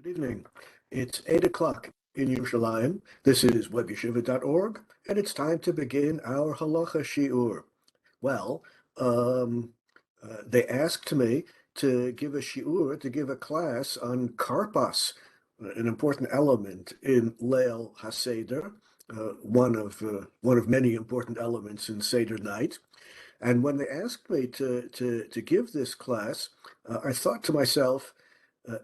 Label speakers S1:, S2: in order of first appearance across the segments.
S1: Good evening. It's 8 o'clock in Yerushalayim. This is WebYeshiva.org, and it's time to begin our halacha shiur. Well, they asked me to give a shiur, to give a class on karpas, an important element in Leil HaSeder, one of many important elements in Seder night. And when they asked me to give this class, I thought to myself,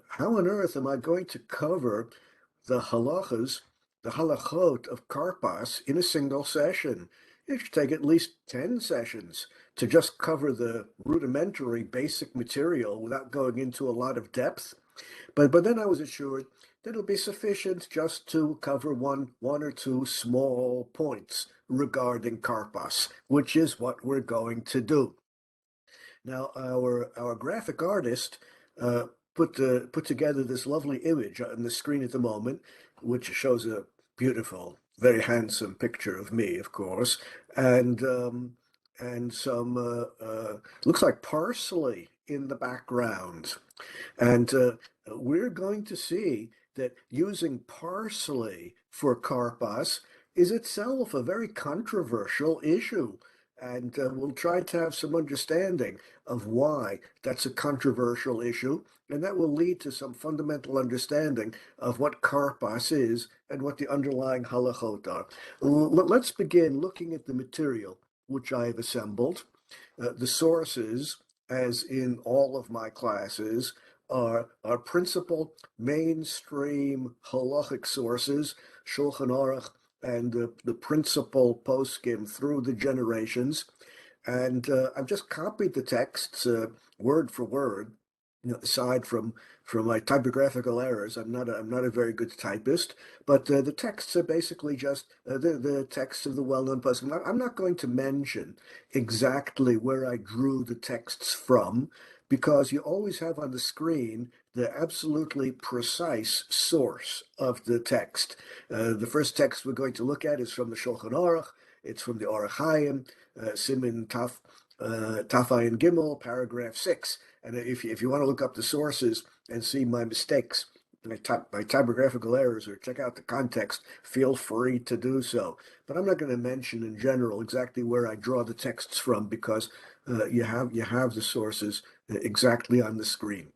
S1: how on earth am I going to cover the halachas, the halachot of karpas in a single session? It should take at least 10 sessions to just cover the rudimentary basic material without going into a lot of depth. But then I was assured that it'll be sufficient just to cover one or two small points regarding karpas, which is what we're going to do. Now, our graphic artist put together this lovely image on the screen at the moment, which shows a beautiful, very handsome picture of me, of course, and some looks like parsley in the background, and we're going to see that using parsley for karpas is itself a very controversial issue. And we'll try to have some understanding of why that's a controversial issue, and that will lead to some fundamental understanding of what karpas is and what the underlying halachot are. Let's begin looking at the material which I've assembled. The sources, as in all of my classes, are principal mainstream halachic sources, Shulchan Aruch, and the principal poskim through the generations. And I've just copied the texts word for word. Aside from my typographical errors, I'm not a very good typist, but the texts are basically just the texts of the well-known poskim. I'm not going to mention exactly where I drew the texts from, because you always have on the screen the absolutely precise source of the text. The first text we're going to look at is from the Shulchan Aruch. It's from the Orach Chaim, Siman Taf Ayin Gimel, paragraph 6. And if you want to look up the sources and see my mistakes, my typographical errors, or check out the context, feel free to do so. But I'm not going to mention in general exactly where I draw the texts from, because you have the sources exactly on the screen.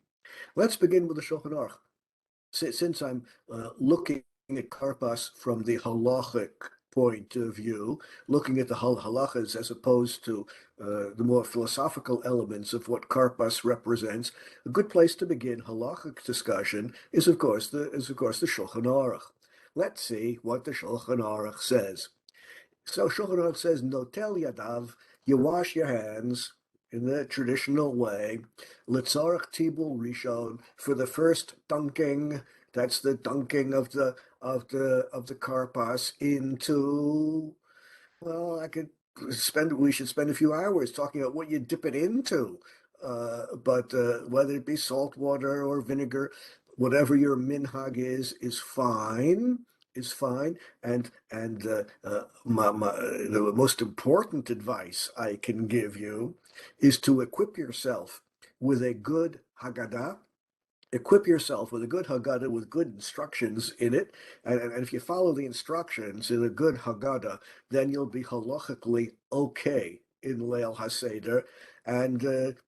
S1: Let's begin with the Shulchan Aruch. Since I'm looking at karpas from the halachic point of view, looking at the halachas as opposed to the more philosophical elements of what karpas represents, a good place to begin halachic discussion is of course the Shulchan Aruch. Let's see what the Shulchan Aruch says. So Shulchan Aruch says, "Notel yadav," you wash your hands in the traditional way, Litzarach Tibul Rishon, for the first dunking. That's the dunking of the karpas into. Well, we should spend a few hours talking about what you dip it into, but whether it be salt water or vinegar, whatever your minhag is fine. Is fine, and the most important advice I can give you is to equip yourself with a good Haggadah. Equip yourself with a good Haggadah with good instructions in it, and if you follow the instructions in a good Haggadah, then you'll be halachically okay in Leil HaSeder. And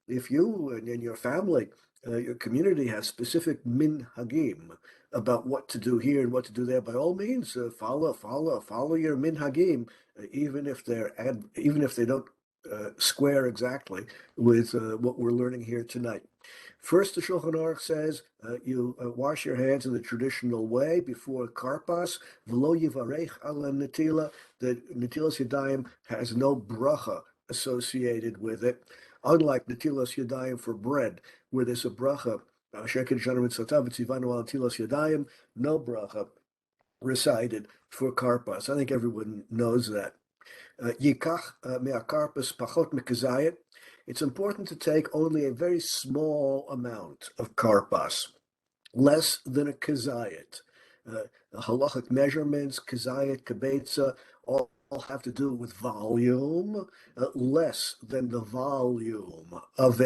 S1: if you and your family, your community has specific minhagim about what to do here and what to do there, by all means, follow your minhagim, even if they don't square exactly with what we're learning here tonight. First, the Shulchan Aruch says you wash your hands in the traditional way before karpas. V'lo yivarech ala netila. The netilas yadayim has no bracha associated with it, unlike netilas yadayim for bread, where there's a bracha. No bracha recited for karpas. I think everyone knows that. Yikach me'akarpas pachot mekazayit. It's important to take only a very small amount of karpas, less than a kazayit. Halachic measurements, kazayit, kabetza, all have to do with volume, less than the volume of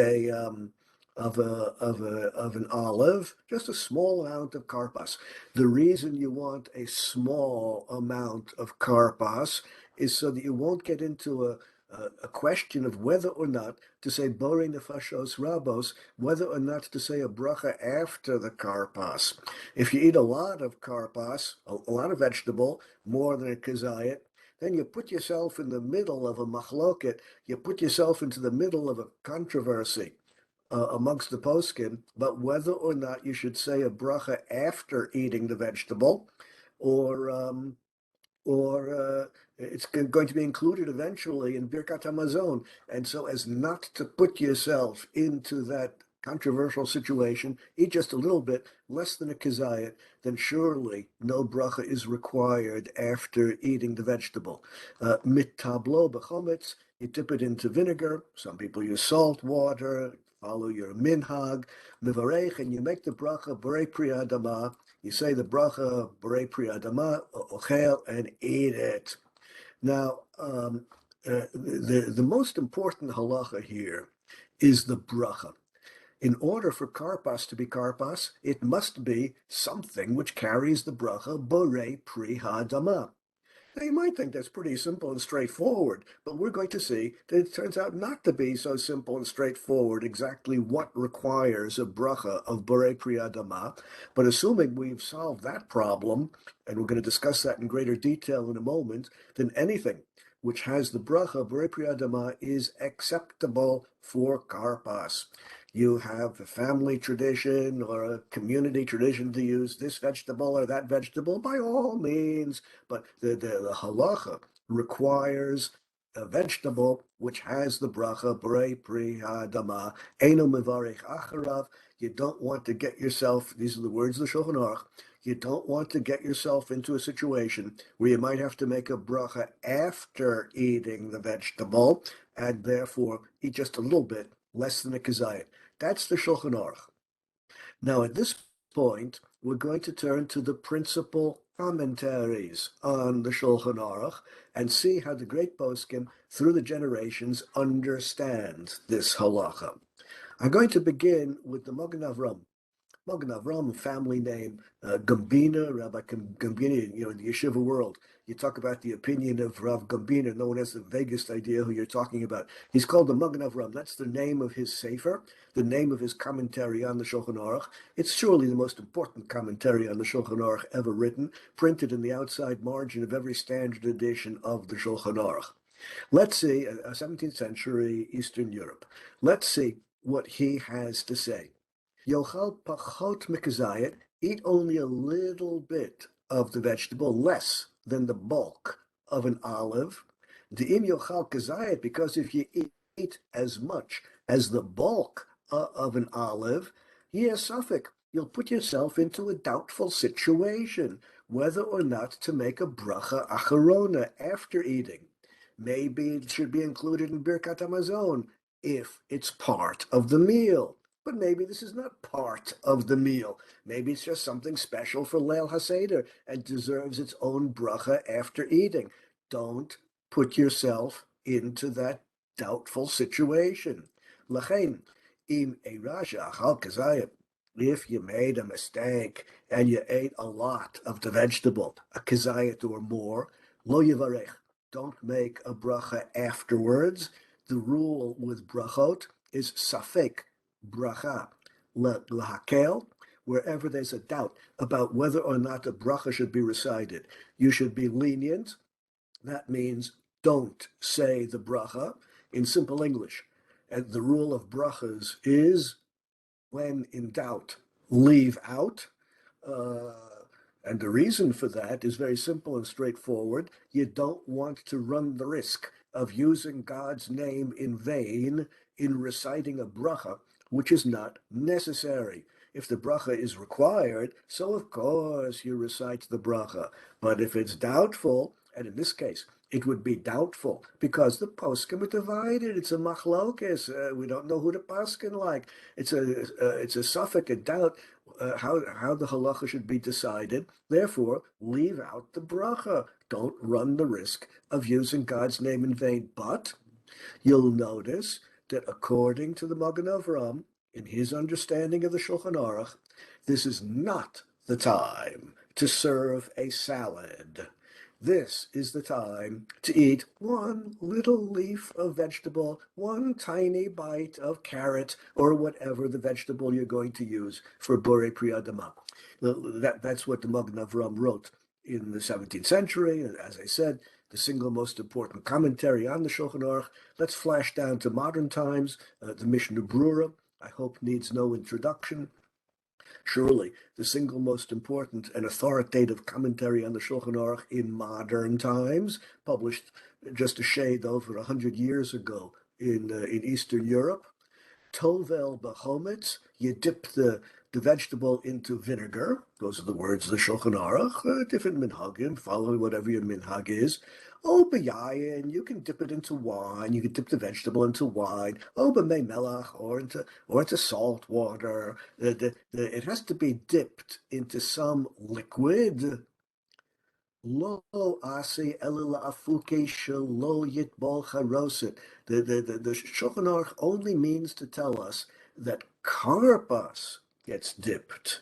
S1: of an olive, just a small amount of karpas. The reason you want a small amount of karpas is so that you won't get into a question of whether or not to say bore nefashos rabos, whether or not to say a bracha after the karpas. If you eat a lot of karpas, a lot of vegetable, more than a kazayit, then you put yourself in the middle of a machloket, you put yourself into the middle of a controversy amongst the poskim, but whether or not you should say a bracha after eating the vegetable, or it's going to be included eventually in Birkat Hamazon. And so as not to put yourself into that controversial situation, eat just a little bit, less than a kazayat, then surely no bracha is required after eating the vegetable. Mitablo b'chometz, you dip it into vinegar. Some people use salt water, follow your minhag, mivarech, and you make the bracha b'rei pri adama. You say the bracha b'rei pri adama, ochel, and eat it. Now, the most important halacha here is the bracha. In order for karpas to be karpas, it must be something which carries the bracha b'rei pri hadama. Now, you might think that's pretty simple and straightforward, but we're going to see that it turns out not to be so simple and straightforward exactly what requires a bracha of Borei Pri Adama. But assuming we've solved that problem, and we're going to discuss that in greater detail in a moment, then anything which has the bracha Borei Pri Adama is acceptable for karpas. You have a family tradition or a community tradition to use this vegetable or that vegetable, by all means, but the halacha requires a vegetable which has the bracha Borei Pri Hadama Eino Mivarech Acharav. You don't want to get yourself, these are the words of the Shulchan Aruch, you don't want to get yourself into a situation where you might have to make a bracha after eating the vegetable, and therefore eat just a little bit, less than a kazayit. That's the Shulchan Aruch. Now, at this point, we're going to turn to the principal commentaries on the Shulchan Aruch and see how the great poskim through the generations understand this halacha. I'm going to begin with the Magen Avram. Magen Avram, family name, Gambina, Rabbi Gambina, in the yeshiva world. You talk about the opinion of Rav Gambina, no one has the vaguest idea who you're talking about. He's called the Magen Avram. That's the name of his sefer, the name of his commentary on the Shulchan Aruch. It's surely the most important commentary on the Shulchan Aruch ever written, printed in the outside margin of every standard edition of the Shulchan Aruch. Let's see, 17th century Eastern Europe. Let's see what he has to say. Yochal pachot mikazayit, eat only a little bit of the vegetable, less than the bulk of an olive. The im yochal kazayit, because if you eat as much as the bulk of an olive, yes, suffix, you'll put yourself into a doubtful situation, whether or not to make a bracha acharona after eating. Maybe it should be included in Birkat Hamazon if it's part of the meal. But maybe this is not part of the meal. Maybe it's just something special for Leil HaSeder and deserves its own bracha after eating. Don't put yourself into that doubtful situation. Lachein, im eirasha achal kazayim. If you made a mistake and you ate a lot of the vegetable, a kazayit or more, lo yivarech. Don't make a bracha afterwards. The rule with brachot is safek bracha lahakel, wherever there's a doubt about whether or not a bracha should be recited. You should be lenient. That means don't say the bracha in simple English. And the rule of brachas is, when in doubt, leave out. Uh, and the reason for that is very simple and straightforward. You don't want to run the risk of using God's name in vain in reciting a bracha, which is not necessary. If the bracha is required, so of course you recite the bracha. But if it's doubtful, and in this case, it would be doubtful because the poskim are divided. It's a machlokes. We don't know who to poskin like. It's a suffix, a doubt how the halacha should be decided. Therefore, leave out the bracha. Don't run the risk of using God's name in vain. But you'll notice that according to the Magen Avram, in his understanding of the Shulchan Aruch, this is not the time to serve a salad. This is the time to eat one little leaf of vegetable, one tiny bite of carrot, or whatever the vegetable you're going to use for Borei Pri Adama. That's what the Magen Avram wrote in the 17th century. And as I said, the single most important commentary on the Shulchan Aruch. Let's flash down to modern times. The Mishnah Brura, I hope, needs no introduction. Surely the single most important and authoritative commentary on the Shulchan Aruch in modern times, published just a shade over 100 years ago in Eastern Europe. Tovel b'chometz, you dip the vegetable into vinegar. Those are the words of the Shulchan Aruch, different minhagim, following whatever your minhag is. Oh, b'yayin, you can dip it into wine. You can dip the vegetable into wine. Oh, b'mei melach, or into salt water. It has to be dipped into some liquid. Lo asi elila afuke shelo yitbol charoset. The Shulchan Aruch only means to tell us that karpas gets dipped,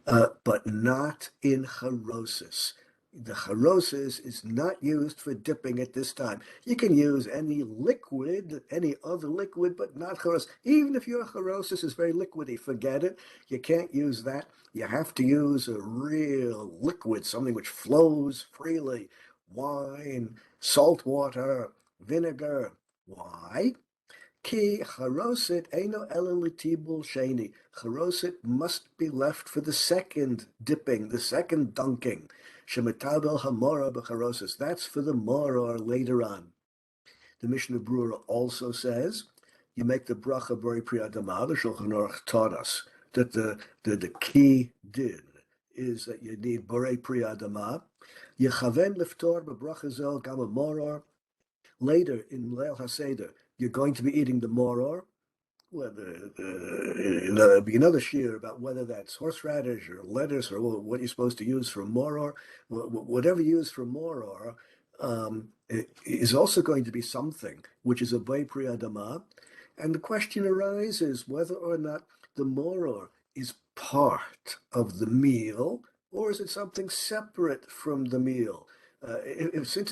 S1: but not in charosis. The charosis is not used for dipping at this time. You can use any liquid, any other liquid, but not charosis. Even if your charosis is very liquidy, forget it. You can't use that. You have to use a real liquid, something which flows freely. Wine, salt water, vinegar. Why? Ki charoset eino ela l'tibul sheni. Charoset must be left for the second dipping, the second dunking. Shemitabel hamora b'charosis. That's for the moror later on. The Mishnah Brura also says, you make the bracha Borei Pri Adama. The Shulchan Aruch taught us that the key din is that you need Borei Pri Adama. Yechaven liftor b'bracha zel gam moror. Later in Leil HaSeder, you're going to be eating the moror. There'll be another shiur about whether that's horseradish or lettuce or what you're supposed to use for moror. Whatever you use for moror is also going to be something which is a Borei Pri Adama. And the question arises whether or not the moror is part of the meal, or is it something separate from the meal? Since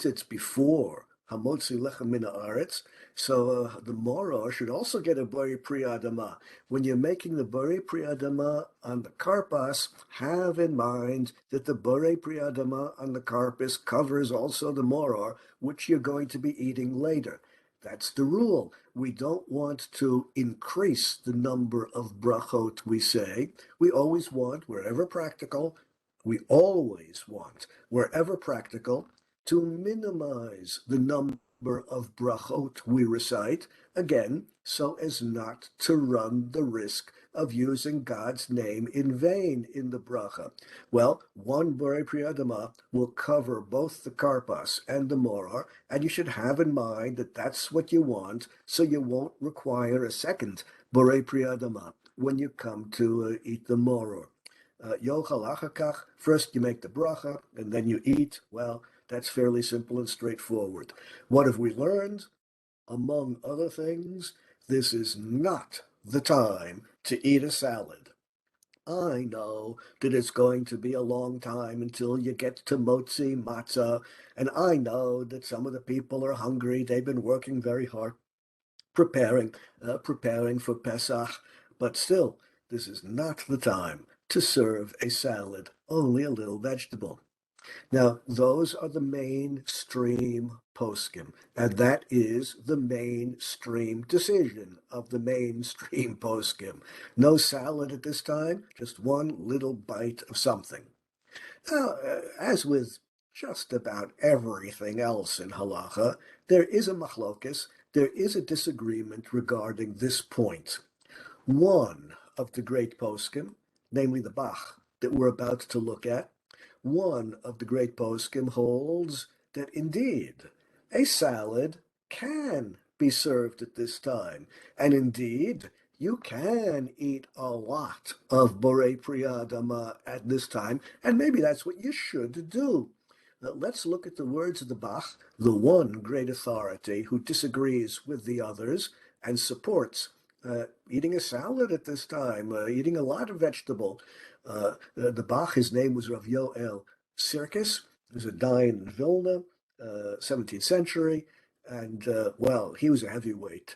S1: it's before Hamotzi Lechem Min Haaretz, so the moror should also get a Borei Pri Adama. When you're making the Borei Pri Adama on the karpas, have in mind that the Borei Pri Adama on the karpas covers also the moror, which you're going to be eating later. That's the rule. We don't want to increase the number of brachot we say. We always want, wherever practical, to minimize the number of brachot we recite, again, so as not to run the risk of using God's name in vain in the bracha. Well, one Borei Pri Adama will cover both the karpas and the moror, and you should have in mind that that's what you want, so you won't require a second Borei Pri Adama when you come to eat the moror. Yochal achakach, first you make the bracha, and then you eat. Well, that's fairly simple and straightforward. What have we learned? Among other things, this is not the time to eat a salad. I know that it's going to be a long time until you get to motzi matzah, and I know that some of the people are hungry. They've been working very hard preparing for Pesach, but still, this is not the time to serve a salad, only a little vegetable. Now, those are the mainstream poskim, and that is the mainstream decision of the mainstream poskim. No salad at this time, just one little bite of something. Now, as with just about everything else in halacha, there is a machlokes, there is a disagreement regarding this point. One of the great poskim, namely the Bach that we're about to look at, one of the great poskim holds that indeed a salad can be served at this time, and indeed you can eat a lot of Borei Pri Adama at this time, and maybe that's what you should do. Let's look at the words of the Bach, the one great authority who disagrees with the others and supports eating a salad at this time, eating a lot of vegetable. The Bach, his name was Rav Yoel Sirkis. He was a Dayan in Vilna, 17th century, and well, he was a heavyweight.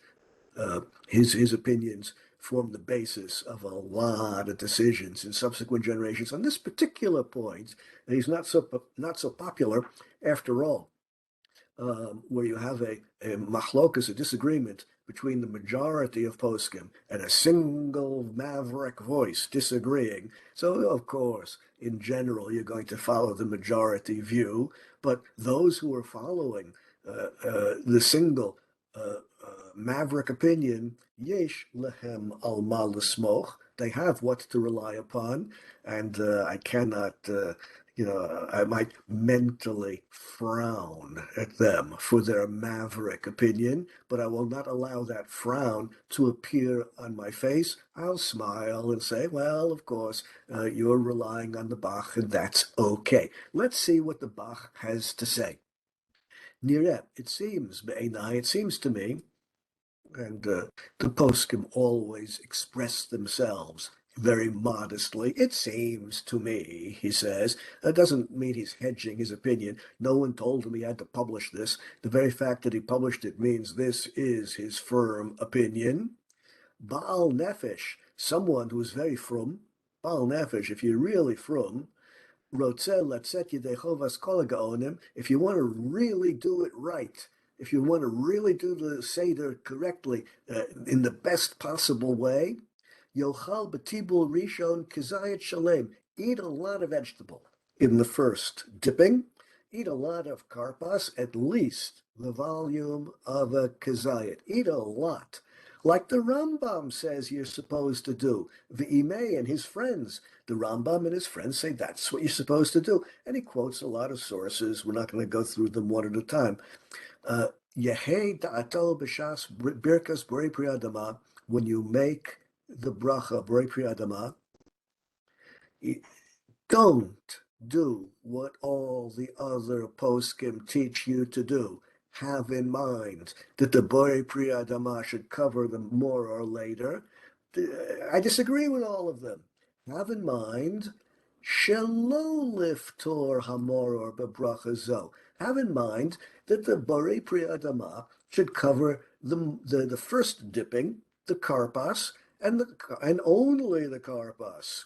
S1: His opinions formed the basis of a lot of decisions in subsequent generations. On this particular point, he's not so popular after all, where you have a machlokas, a disagreement between the majority of poskim and a single maverick voice disagreeing. So, of course, in general, you're going to follow the majority view, but those who are following the single maverick opinion, yesh lehem al ma l'smoch, they have what to rely upon, and I cannot I might mentally frown at them for their maverick opinion, but I will not allow that frown to appear on my face. I'll smile and say, well, of course, you're relying on the Bach, and that's okay. Let's see what the Bach has to say. Nireh, it seems to me, and the poskim always express themselves very modestly. It seems to me, he says. That doesn't mean he's hedging his opinion. No one told him he had to publish this. The very fact that he published it means this is his firm opinion. Baal Nefesh, someone who's very frum. Baal Nefesh, if you're really frum, if you want to really do it right, if you want to really do the Seder correctly, in the best possible way, Yochal B'tibul Rishon Kizayat Shalem, eat a lot of vegetable in the first dipping, eat a lot of karpas, at least the volume of a kizayat. Eat a lot. Like the Rambam says you're supposed to do. V'imei and his friends. The Rambam and his friends say that's what you're supposed to do. And he quotes a lot of sources. We're not going to go through them one at a time. Yehei da'ato b'shas birkas borei pri adama, when you make the bracha borei pri adama, don't do what all the other poskim teach you to do. Have in mind that the Borei Pri Adama should cover them more or later. I disagree with all of them. Have in mind, Shelo liftor hamoror bebracha zo. Have in mind that the Borei Pri Adama should cover the first dipping, the karpas, and only the karpas.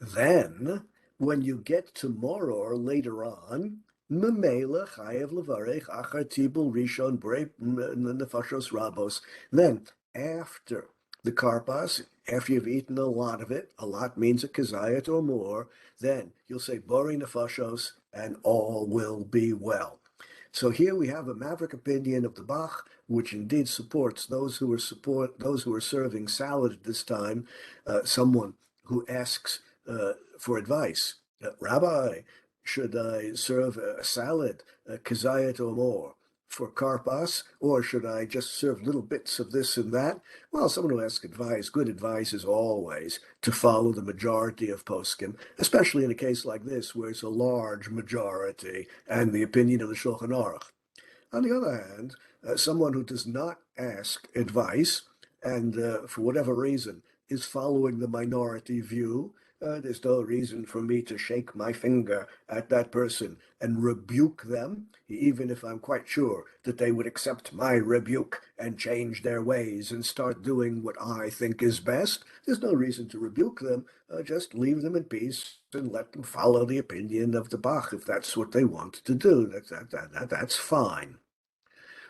S1: Then, when you get to Moror later on, Memela Chayev Levarech Achar Tibul Rishon Brei Nefashos Rabos. Then, after the karpas, after you've eaten a lot of it, a lot means a kazayat or more, then you'll say Bori Nefashos, and all will be well. So here we have a maverick opinion of the Bach, which indeed supports those who are serving salad at this time. Someone who asks for advice. Rabbi, should I serve a salad, a kazayat or more, for karpas, or should I just serve little bits of this and that? Well, someone who asks advice, good advice is always to follow the majority of poskim, especially in a case like this where it's a large majority and the opinion of the Shulchan Aruch. On the other hand, someone who does not ask advice and for whatever reason is following the minority view, there's no reason for me to shake my finger at that person and rebuke them, even if I'm quite sure that they would accept my rebuke and change their ways and start doing what I think is best. There's no reason to rebuke them. Just leave them in peace and let them follow the opinion of the Bach if that's what they want to do. That's fine.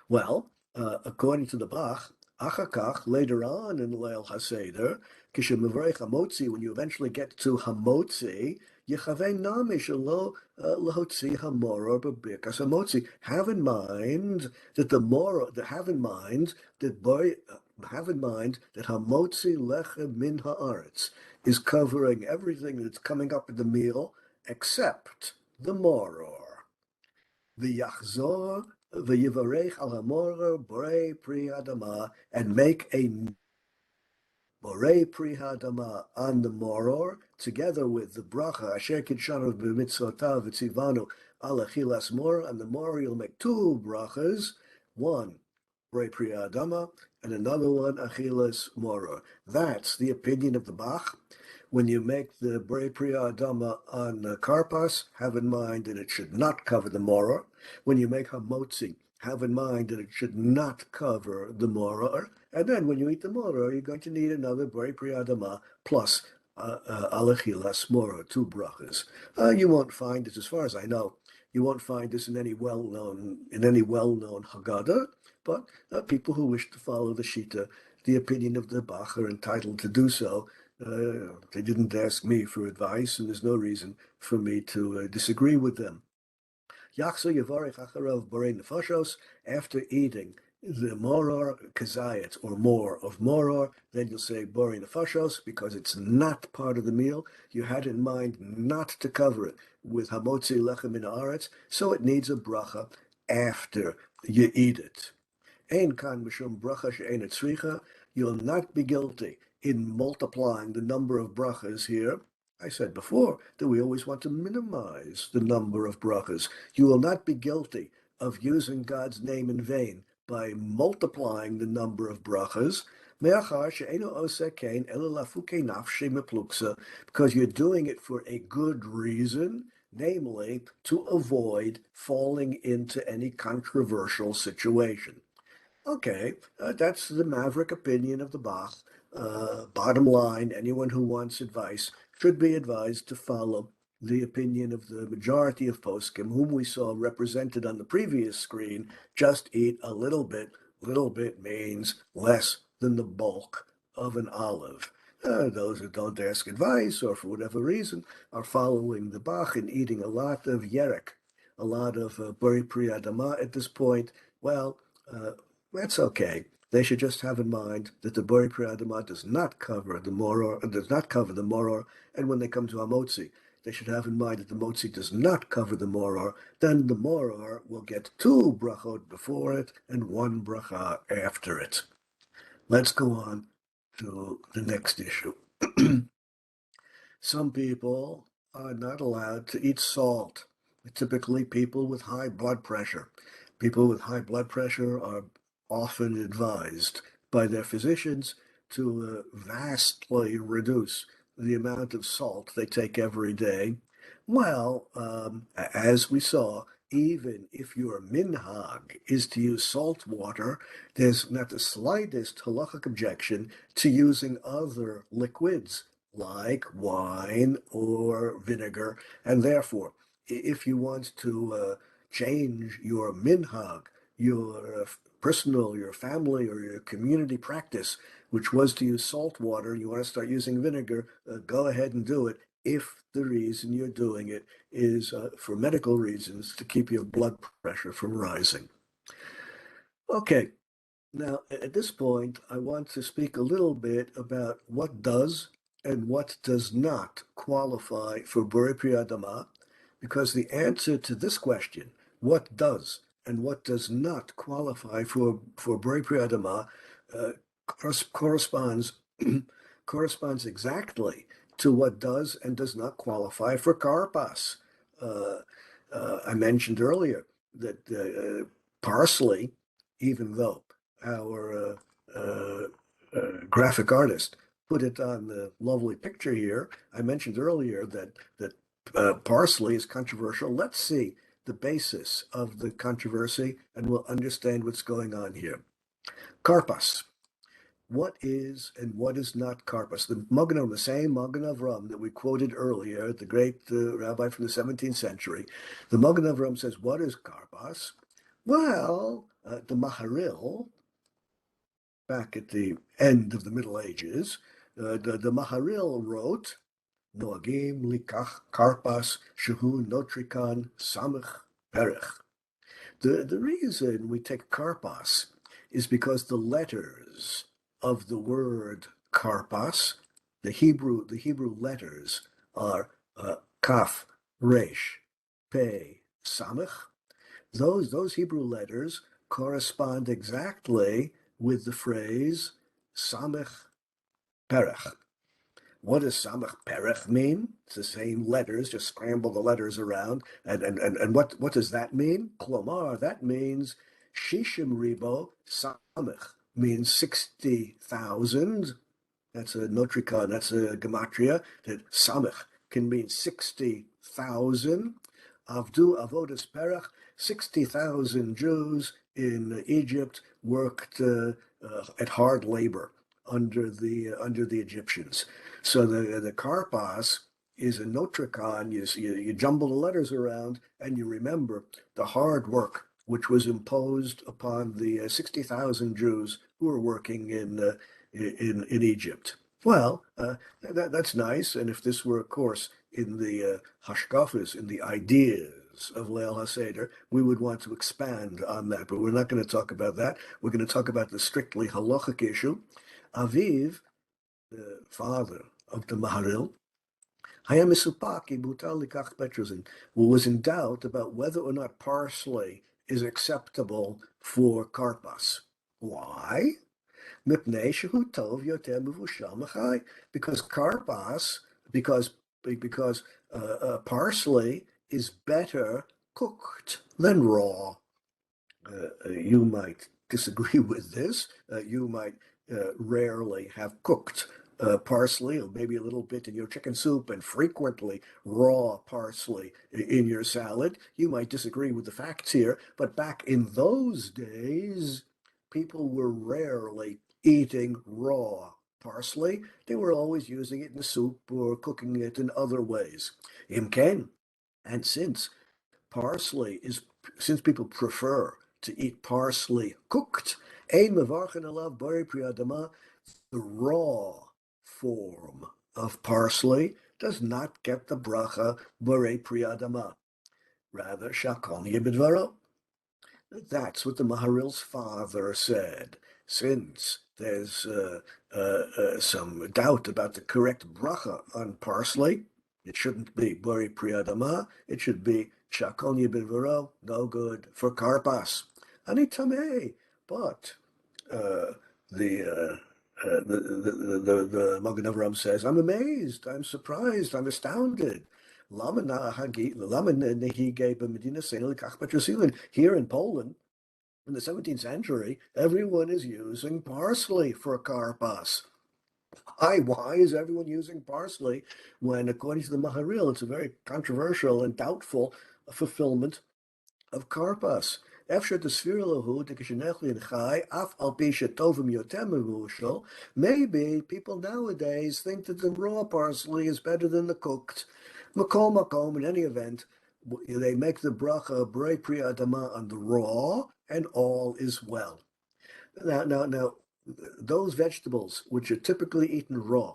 S1: Well, according to the Bach, Achakach, later on in Leil HaSeder, Kishemevrech HaMotzi, when you eventually get to HaMotzi, Yechavei Namish Lo Lahotzi HaMoror B'Birkas HaMotzi. Have in mind that HaMotzi Lechem Min Haaretz is covering everything that's coming up in the meal except the moror. The Yachzor V'yivarech al hamoror borei pri hadama, and make a borei pri hadama on the moror, together with the bracha asher kidshanu b'mitzvotav v'tzivanu al achilas moror. On the moror you'll make two brachas, one Borei Pri Adama, and another one, Achilas Mora. That's the opinion of the Bach. When you make the Borei Pri Adama on Karpas, have in mind that it should not cover the Mora. When you make Hamotzi, have in mind that it should not cover the Mora. And then when you eat the Mora, you're going to need another Borei Pri Adama plus Alachilas Mora, 2 brachas. You won't find this, as far as I know, you won't find this in any well-known Haggadah, but people who wish to follow the Shita, the opinion of the Bach, are entitled to do so. They didn't ask me for advice, and there's no reason for me to disagree with them. Yachso Yavarech Acharav Borei Nefashos, after eating the moror kazayat, or more of moror, then you'll say Borei Nefashos, because it's not part of the meal. You had in mind not to cover it with Hamotzi Lechem Min Haaretz, so it needs a bracha after you eat it. Ein kan mishum bracha she'ein tzricha. You'll not be guilty in multiplying the number of brachas here. I said before that we always want to minimize the number of brachas. You will not be guilty of using God's name in vain by multiplying the number of brachas, because you're doing it for a good reason, namely to avoid falling into any controversial situation. Okay, that's the maverick opinion of the Bach. Bottom line, anyone who wants advice should be advised to follow the opinion of the majority of poskim, whom we saw represented on the previous screen. Just eat a little bit. Little bit means less than the bulk of an olive. Those who don't ask advice, or for whatever reason, are following the Bach and eating a lot of yerek, a lot of Borei Pri Adama at this point. Well, that's okay. They should just have in mind that the Borei Pri Adama does not cover the moror, and when they come to Hamotzi, they should have in mind that the Motzi does not cover the moror. Then the moror will get 2 brachot before it and 1 bracha after it. Let's go on to the next issue. Some people are not allowed to eat salt. Typically, people with high blood pressure. People with high blood pressure are often advised by their physicians to vastly reduce the amount of salt they take every day. Well, as we saw, even if your minhag is to use salt water, there's not the slightest halachic objection to using other liquids like wine or vinegar, and therefore, if you want to change your minhag, your personal, your family, or your community practice, which was to use salt water, and you want to start using vinegar, go ahead and do it if the reason you're doing it is for medical reasons to keep your blood pressure from rising. Okay, now at this point, I want to speak a little bit about what does and what does not qualify for Borei Pri Adama, because the answer to this question, what does and what does not qualify for Borei Pri Adama, corresponds corresponds exactly to what does and does not qualify for karpas. I mentioned earlier that parsley, even though our graphic artist put it on the lovely picture here, I mentioned earlier that parsley is controversial. Let's see the basis of the controversy, and we'll understand what's going on here. Karpas. What is and what is not karpas? The same Magen Avram that we quoted earlier, the great rabbi from the 17th century, the Magen Avram says, what is karpas? Well, the Maharil, back at the end of the Middle Ages, the Maharil wrote, Noagim likach karpas shehu notrikan samich perich. The reason we take karpas is because the letters of the word karpas, the Hebrew letters are kaf, resh, pei, samich. Those Hebrew letters correspond exactly with the phrase samich perech. What does samach perech mean? It's the same letters, just scramble the letters around. And what does that mean? Klomar, that means shishim ribo Samech means 60,000. That's a notricon, that's a gematria, that Samech can mean 60,000. Avdu avodas perach, 60,000 Jews in Egypt worked at hard labor under the Egyptians. So the karpas is a notricon. You jumble the letters around and you remember the hard work which was imposed upon the 60,000 Jews who were working in Egypt. Well, that's nice. And if this were, of course, in the hashkafas, in the ideas of Leil HaSeder, we would want to expand on that. But we're not going to talk about that. We're going to talk about the strictly halachic issue. Aviv, the father of the Maharil, Hayam Misupaki Butali Kach Petrozin, was in doubt about whether or not parsley is acceptable for karpas. Why? Because karpas, because parsley is better cooked than raw. You might disagree with this. You might rarely have cooked parsley, or maybe a little bit in your chicken soup, and frequently raw parsley in your salad. You might disagree with the facts here, but back in those days, people were rarely eating raw parsley. They were always using it in soup or cooking it in other ways. Imken. And since people prefer to eat parsley cooked, the raw form of parsley does not get the bracha borei priyadama. Rather, shakon yibidvaro. That's what the Maharil's father said. Since there's some doubt about the correct bracha on parsley, it shouldn't be Bori Priyadama, it should be Shakon Yibivaro, no good for Karpas. Anitameh, but uh, the the Magen Avraham says, I'm amazed, I'm surprised, I'm astounded. Here in Poland, in the 17th century, everyone is using parsley for karpas. Why is everyone using parsley when, according to the Maharil, it's a very controversial and doubtful fulfillment of karpas? Maybe people nowadays think that the raw parsley is better than the cooked. Makom makom, in any event, they make the bracha brei pri adama on the raw, and all is well. Now, those vegetables which are typically eaten raw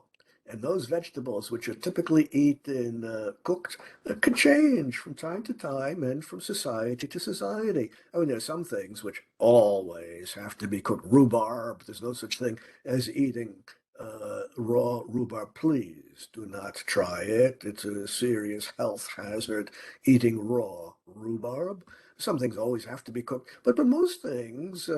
S1: and those vegetables which are typically eaten cooked can change from time to time and from society to society. I mean, there are some things which always have to be cooked. Rhubarb, there's no such thing as eating raw rhubarb. Please do not try it. It's a serious health hazard eating raw rhubarb. Some things always have to be cooked, but most things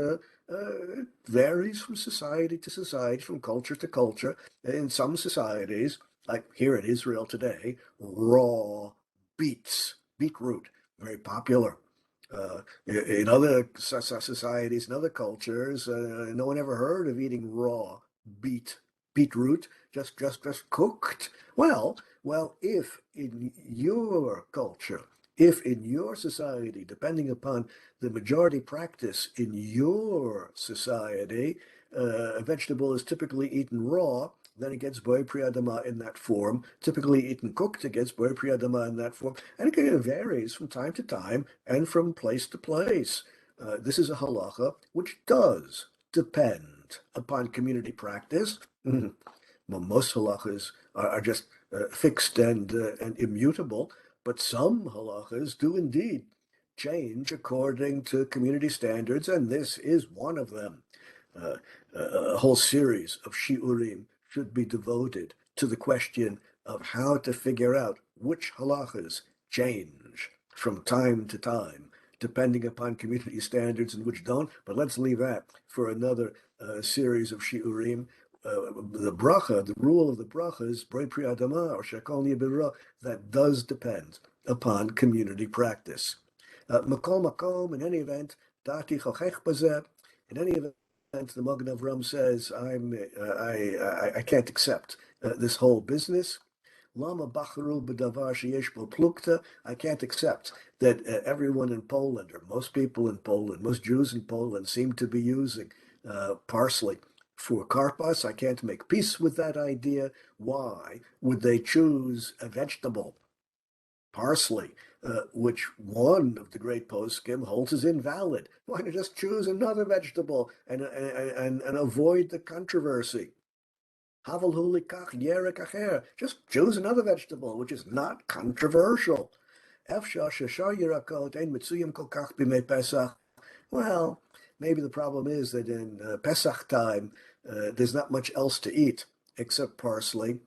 S1: it varies from society to society, from culture to culture. In some societies, like here in Israel today, raw beetroot, very popular. In other societies, in other cultures, no one ever heard of eating raw beetroot, just cooked. If in your culture, if in your society, depending upon the majority practice in your society, a vegetable is typically eaten raw, then it gets boy priyadama in that form. Typically eaten cooked, it gets boy priyadama in that form. And it varies from time to time and from place to place. This is a halacha which does depend upon community practice. Well, most halachas are just fixed and immutable, but some halachas do indeed change according to community standards, and this is one of them. Uh, a whole series of shiurim should be devoted to the question of how to figure out which halachas change from time to time, depending upon community standards and which don't. But let's leave that for another series of shiurim. The bracha, the rule of the bracha is brei pri adama or shakol yibira. That does depend upon community practice. Makom makom, in any event, dati chochech bazeh, in any event, the Magen Avram says, I can't accept this whole business. Lama bacharu b'davar sheyesh bo plukta. I can't accept that everyone in Poland, or most people in Poland, most Jews in Poland, seem to be using parsley for karpas. I can't make peace with that idea. Why would they choose a vegetable, parsley, which one of the great poskim holds is invalid? Why not just choose another vegetable and avoid the controversy? Just choose another vegetable, which is not controversial. Well, maybe the problem is that in Pesach time, there's not much else to eat except parsley.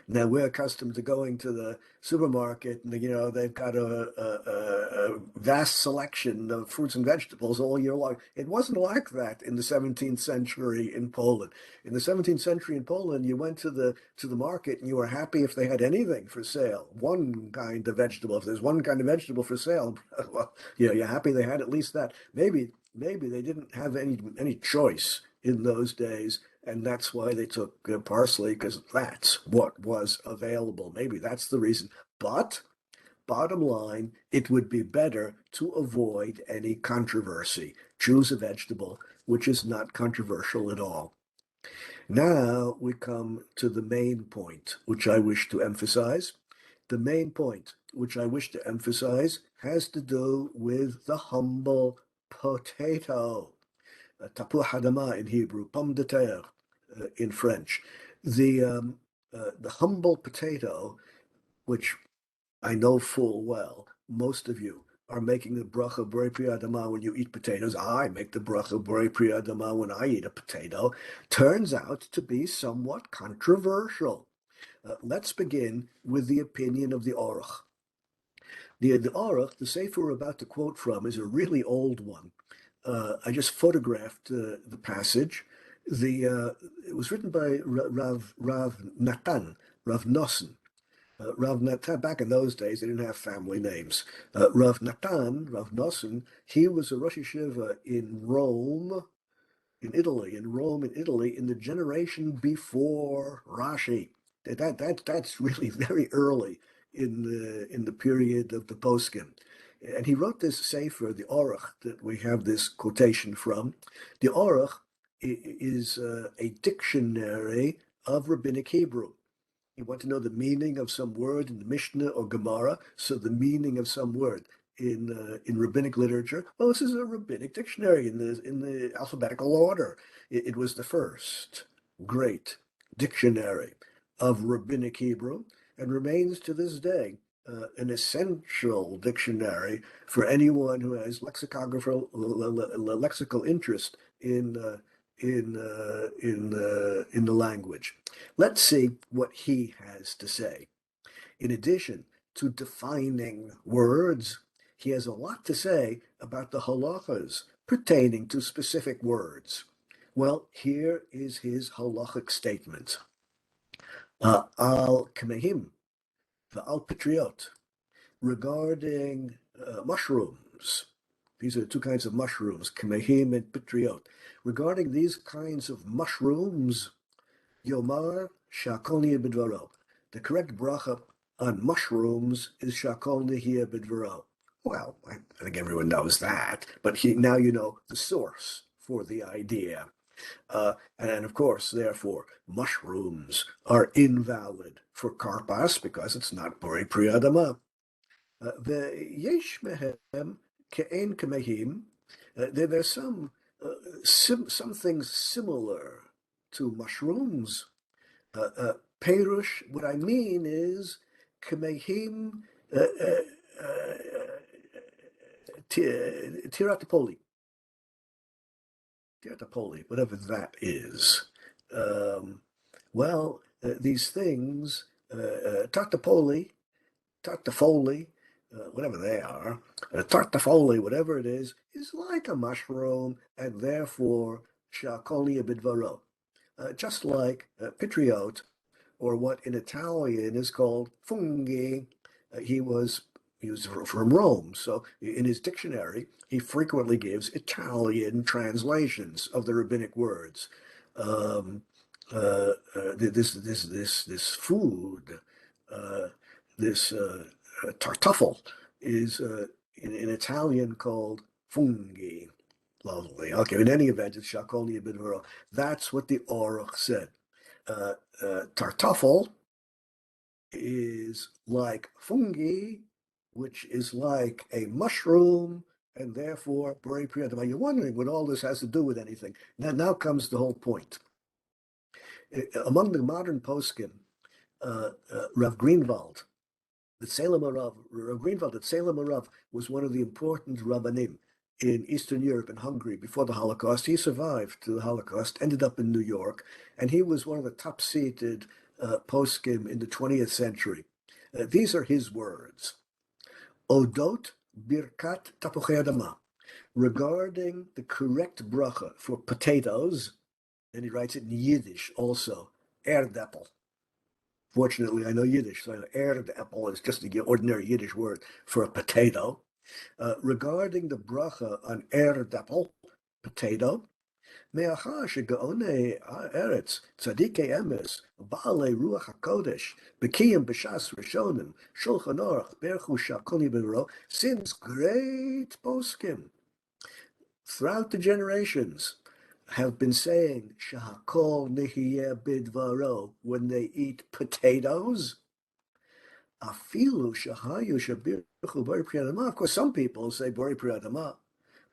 S1: Now we're accustomed to going to the supermarket, and they've got a vast selection of fruits and vegetables all year long. It wasn't like that in the 17th century in Poland. In the 17th century in Poland, you went to the market and you were happy if they had anything for sale. One kind of vegetable. If there's one kind of vegetable for sale, well, you're happy they had at least that. Maybe they didn't have any choice in those days, and that's why they took parsley, because that's what was available. Maybe that's the reason. But bottom line, it would be better to avoid any controversy. Choose a vegetable which is not controversial at all. Now we come to the main point, which I wish to emphasize. The main point, which I wish to emphasize, has to do with the humble potato. Tapuach hadama in Hebrew, pomme de terre in French. The humble potato, which I know full well, most of you are making the bracha borei pri adama when you eat potatoes. I make the bracha borei pri adama when I eat a potato. Turns out to be somewhat controversial. Let's begin with the opinion of the Aruch. The Aruch, the sefer we're about to quote from, is a really old one. I just photographed the passage. It was written by Rav Natan, Rav Nosson. Rav Natan, back in those days, they didn't have family names. Rav Natan, Rav Nosson, he was a Rosh Yeshiva in Rome, in Italy, in the generation before Rashi. That's really very early in the period of the poskim. And he wrote this sefer, the Aruch, that we have this quotation from. The Aruch is a dictionary of rabbinic Hebrew. You want to know the meaning of some word in the Mishnah or Gemara, so the meaning of some word in rabbinic literature. Well, this is a rabbinic dictionary in the alphabetical order. It was the first great dictionary of rabbinic Hebrew, and remains to this day an essential dictionary for anyone who has lexical interest in the language. Let's see what he has to say. In addition to defining words, he has a lot to say about the halachas pertaining to specific words. Well, here is his halachic statement. Al kmehim v'al patriot, regarding mushrooms. These are two kinds of mushrooms, kmehim and patriot. Regarding these kinds of mushrooms, Yomar shakol nihya b'dvaro. The correct bracha on mushrooms is shakol nihya b'dvaro. Well, I think everyone knows that, but now you know the source for the idea. And of course, therefore, mushrooms are invalid for karpas because it's not borei pri adama. Ve'yesh mehem ke'en kemehim. There's some things similar to mushrooms. Perush, what I mean is kemehim tiratapoli, whatever that is. These things, tartapoli, whatever they are, tartafoli, whatever it is like a mushroom, and therefore shakol nihya b'dvaro. Just like patriot, or what in Italian is called funghi. He was he was from Rome. So in his dictionary, he frequently gives Italian translations of the rabbinic words. Um, this food, uh, this tartuffle, is in Italian called fungi. Lovely. Okay. In any event, it's shakoli bidvaro. That's what the Aruch said. Tartuffle is like fungi, which is like a mushroom, and therefore very priyatama. You're wondering what all this has to do with anything. Now comes the whole point. Among the modern poskim, Rav Greenwald, the Salem Rav Greenwald at Salem Rav was one of the important rabbanim in Eastern Europe and Hungary before the Holocaust. He survived to the Holocaust, ended up in New York, and he was one of the top-seated poskim in the 20th century. These are his words. Odot birkat tapuchei adama. Regarding the correct bracha for potatoes, and he writes it in Yiddish also, erdäppel. Fortunately, I know Yiddish, so erdäppel is just the ordinary Yiddish word for a potato. Regarding the bracha on erdäppel, potato, מאחר שגאוני הארץ, צדיקי אמס, בעלי רוח הקודש, בקיאים בש"ס ראשונים, שולחן אורך, ברכו שהכל בדברו, since great poskim throughout the generations have been saying shahakol nihiyeh bidvaro when they eat potatoes. Afilu shahayu shabirchu bari priyadama. Of course, some people say bari priyadama,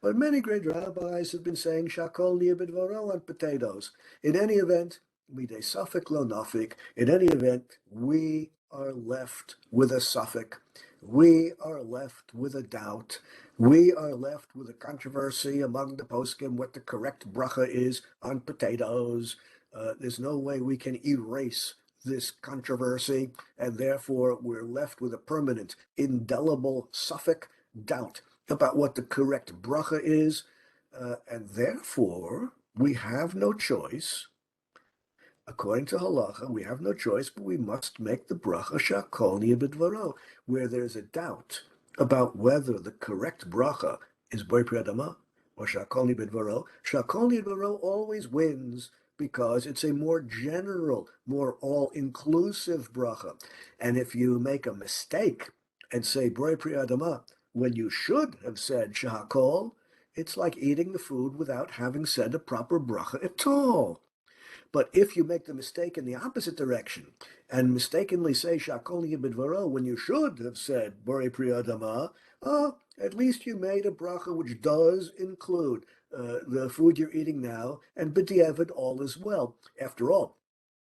S1: but many great rabbis have been saying shakol nihiyeh bidvaro on potatoes. In any event, midei safek lo nafik. In any event, we are left with a suffix. We are left with a doubt. We are left with a controversy among the poskim what the correct bracha is on potatoes. There's no way we can erase this controversy, and therefore we're left with a permanent, indelible suffix doubt about what the correct bracha is, and therefore we have no choice. According to halacha, we have no choice, but we must make the bracha shakol nihiyeh bidvaro, where there's a doubt about whether the correct bracha is bori pri adama or shakol nihiyeh bidvaro. Shakol nihiyeh bidvaro always wins because it's a more general, more all-inclusive bracha. And if you make a mistake and say bori pri adama when you should have said shakol, it's like eating the food without having said a proper bracha at all. But if you make the mistake in the opposite direction and mistakenly say shakol nihiyeh bidvaro when you should have said bori pri adama, at least you made a bracha which does include the food you're eating now, and b'diavad all is well. After all,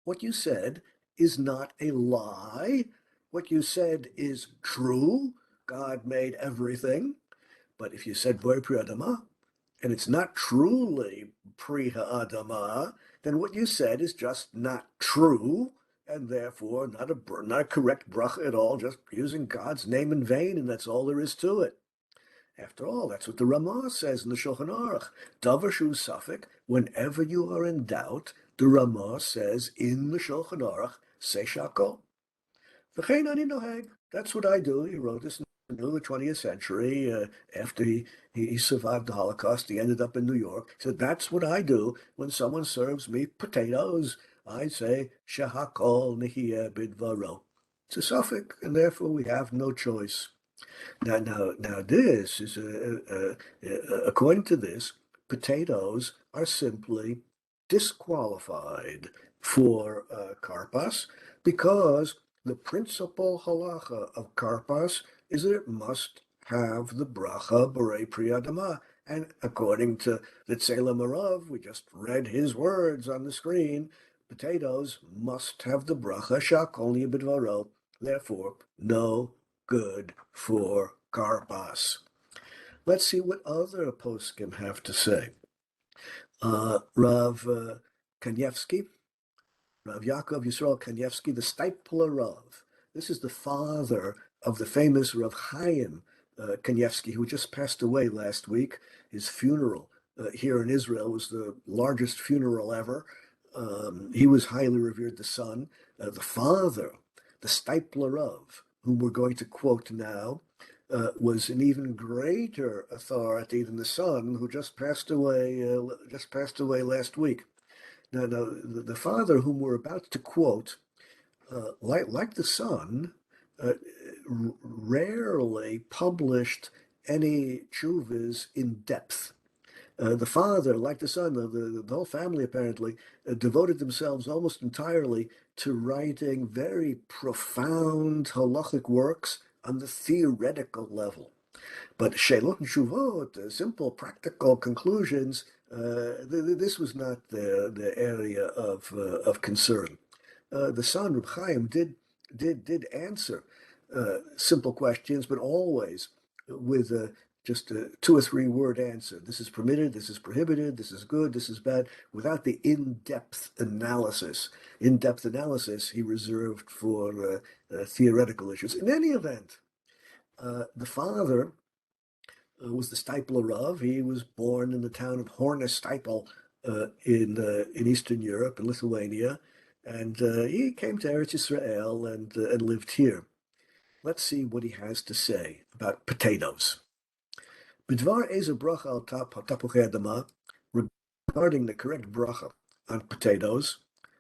S1: what you said is not a lie. What you said is true. God made everything. But if you said bori pri adama, and it's not truly pri ha'adama, then what you said is just not true, and therefore not a correct bracha at all, just using God's name in vain, and that's all there is to it. After all, that's what the Ramah says in the Shulchan Aruch. Davar shu safek, whenever you are in doubt, the Ramah says in the Shulchan Aruch, say shakol. V'chein ani noheg. That's what I do. He wrote this in the 20th century. After he survived the Holocaust, he ended up in New York. He said, that's what I do when someone serves me potatoes. I say, shahakol nihiyeh bidvaro. It's a suffix, and therefore we have no choice. Now, this is, according to this, potatoes are simply disqualified for karpas because the principal halacha of karpas is that it must have the bracha b'rei pri adama. And according to the Tzelem Arav, we just read his words on the screen, potatoes must have the bracha shakol nihiyeh bidvaro. Therefore, no good for karpas. Let's see what other poskim have to say. Rav Kanievsky, Rav Yaakov Yisrael Kanievsky, the Steipler Rav. This is the father of the famous Rav Chaim Kanievsky, who just passed away last week. His funeral here in Israel was the largest funeral ever. He was highly revered, the son. The father, the Steipler Rav, whom we're going to quote now, was an even greater authority than the son, who just passed away last week. Now, the father whom we're about to quote, like the son, uh, rarely published any chuvas in depth. The father, like the son, the whole family apparently devoted themselves almost entirely to writing very profound halachic works on the theoretical level. But Shelot and Shuvot, simple practical conclusions, this was not the area of concern. The son, Reb Chaim, did answer simple questions, but always with just a 2 or 3 word answer. This is permitted, this is prohibited, this is good, this is bad, without the in-depth analysis. In-depth analysis he reserved for theoretical issues. In any event, the father was the Steipler Rav. He was born in the town of Hornis Steipel in Eastern Europe, in Lithuania, and he came to Eretz Israel and lived here. Let's see what he has to say about potatoes. B'dvar eza bracha al tapuchei adama, regarding the correct bracha on potatoes,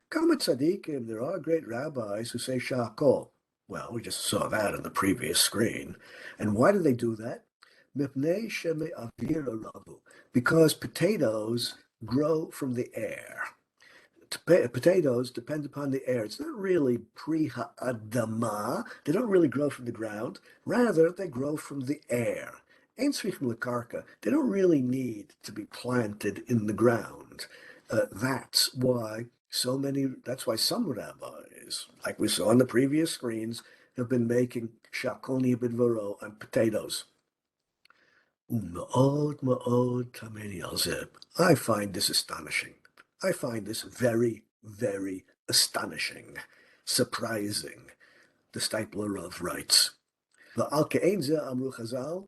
S1: Kama tzaddikim, there are great rabbis who say shakol. Well, we just saw that on the previous screen. And why do they do that? Mipnei sheme avir arabu, because potatoes grow from the air. Potatoes depend upon the air. It's not really pri-ha'adama. They don't really grow from the ground. Rather, they grow from the air. Ein tzrichim lekarka. They don't really need to be planted in the ground. That's why some rabbis, like we saw on the previous screens, have been making shakoni bidvaro on potatoes. Ma'od ma'od tameni al zeh. I find this astonishing. I find this very, very astonishing, surprising. The Steipler Rav writes, V'al ke'ein zeh amru Chazal.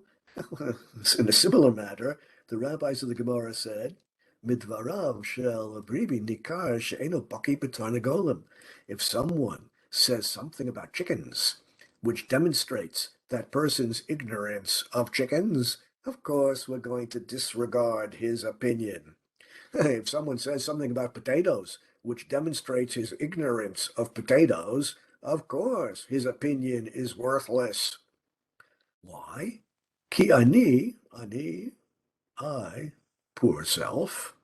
S1: In a similar matter, the rabbis of the Gemara said, Midvarav shel abribi nikar she'eno baki b'tarnagolim. If someone says something about chickens, which demonstrates that person's ignorance of chickens, of course we're going to disregard his opinion. If someone says something about potatoes, which demonstrates his ignorance of potatoes, of course his opinion is worthless. Why? Ki I, poor self,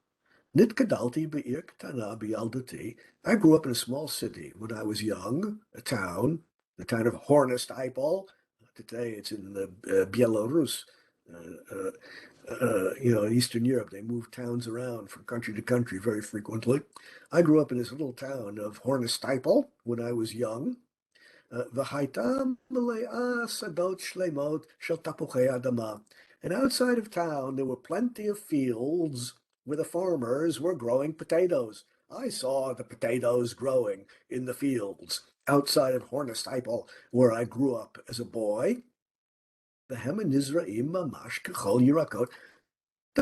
S1: nit gadalti be'ir ktana bi'aldati. I grew up in a small city when I was young, the town of Hornis Steipel. Today it's in Belarus. In Eastern Europe, they move towns around from country to country very frequently. I grew up in this little town of Hornis Steipel when I was young. And outside of town, there were plenty of fields where the farmers were growing potatoes. I saw the potatoes growing in the fields outside of Hornis Steipel, where I grew up as a boy. The